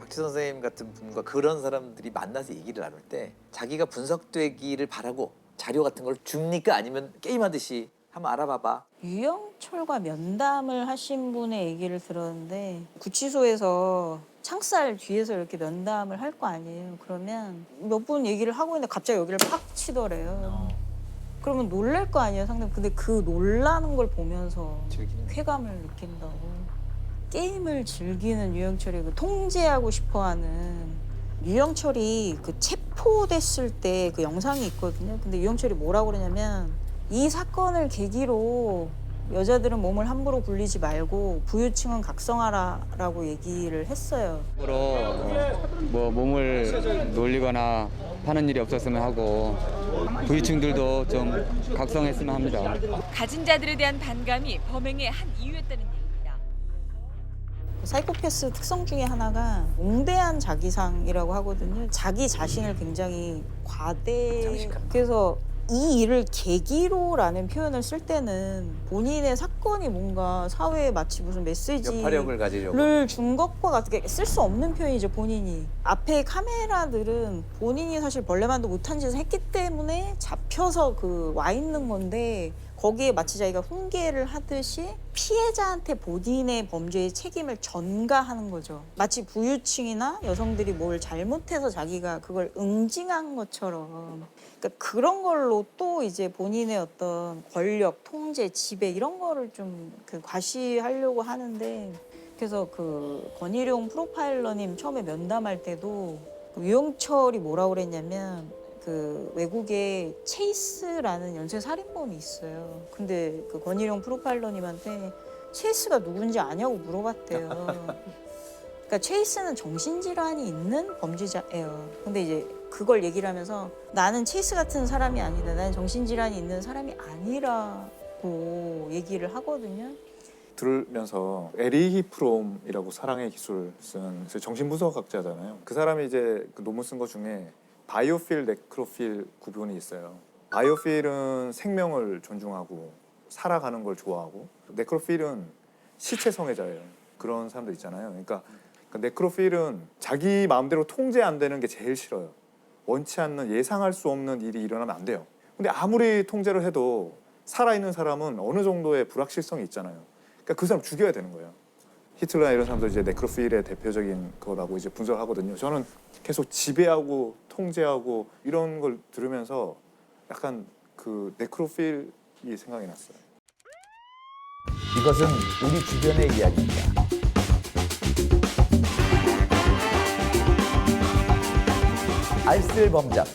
박지 선생님 같은 분과 그런 사람들이 만나서 얘기를 나눌 때 자기가 분석되기를 바라고 자료 같은 걸 줍니까? 아니면 게임하듯이 한번 알아봐봐. 유영철과 면담을 하신 분의 얘기를 들었는데 구치소에서 창살 뒤에서 이렇게 면담을 할 거 아니에요. 그러면 몇 분 얘기를 하고 있는데 갑자기 여기를 팍 치더래요. 그러면 놀랄 거 아니에요, 상대방. 근데 그 놀라는 걸 보면서 즐기는 쾌감을 느낀다고. 게임을 즐기는 유영철이 그 통제하고 싶어하는 유영철이 그 체포됐을 때 그 영상이 있거든요. 근데 유영철이 뭐라고 그러냐면 이 사건을 계기로 여자들은 몸을 함부로 굴리지 말고 부유층은 각성하라라고 얘기를 했어요. 뭐 몸을 놀리거나 하는 일이 없었으면 하고 부유층들도 좀 각성했으면 합니다. 가진 자들에 대한 반감이 범행의 한 이유였다는 얘기입니다. 사이코패스 특성 중에 하나가 웅대한 자기상이라고 하거든요. 자기 자신을 굉장히 장식하는 그래서 이 일을 계기로라는 표현을 쓸 때는 본인의 사건이 뭔가 사회에 마치 무슨 메시지를 여파력을 가지려고. 준 것과 같게 쓸 수 없는 표현이죠, 본인이. 앞에 카메라들은 본인이 사실 벌레만도 못한 짓을 했기 때문에 잡혀서 그 와 있는 건데 거기에 마치 자기가 훈계를 하듯이 피해자한테 본인의 범죄의 책임을 전가하는 거죠. 마치 부유층이나 여성들이 뭘 잘못해서 자기가 그걸 응징한 것처럼. 그러니까 그런 걸로 또 이제 본인의 어떤 권력, 통제, 지배 이런 거를 좀 그 과시하려고 하는데 그래서 그 권희룡 프로파일러님 처음에 면담할 때도 그 유영철이 뭐라고 그랬냐면 그 외국에 체이스라는 연쇄 살인범이 있어요. 근데 그 권희룡 프로파일러님한테 체이스가 누군지 아냐고 물어봤대요. 그러니까 체이스는 정신질환이 있는 범죄자예요. 근데 이제 그걸 얘기를 하면서 나는 체이스 같은 사람이 아니다. 나는 정신질환이 있는 사람이 아니라고 얘기를 하거든요. 들으면서 에리히 프롬이라고 사랑의 기술을 쓴 정신분석학자잖아요. 그 사람이 이제 그 논문 쓴 것 중에 바이오필, 네크로필 구분이 있어요. 바이오필은 생명을 존중하고 살아가는 걸 좋아하고 네크로필은 시체 성애자예요. 그런 사람들 있잖아요. 그러니까 네크로필은 자기 마음대로 통제 안 되는 게 제일 싫어요. 원치 않는 예상할 수 없는 일이 일어나면 안 돼요. 근데 아무리 통제를 해도 살아있는 사람은 어느 정도의 불확실성이 있잖아요. 그러니까 그 사람 죽여야 되는 거예요. 히틀러나 이런 사람들 이제 네크로필의 대표적인 거라고 이제 분석을 하거든요. 저는 계속 지배하고 통제하고 이런 걸 들으면서 약간 그 네크로필이 생각이 났어요. 이것은 우리 주변의 이야기입니다. 알쓸범잡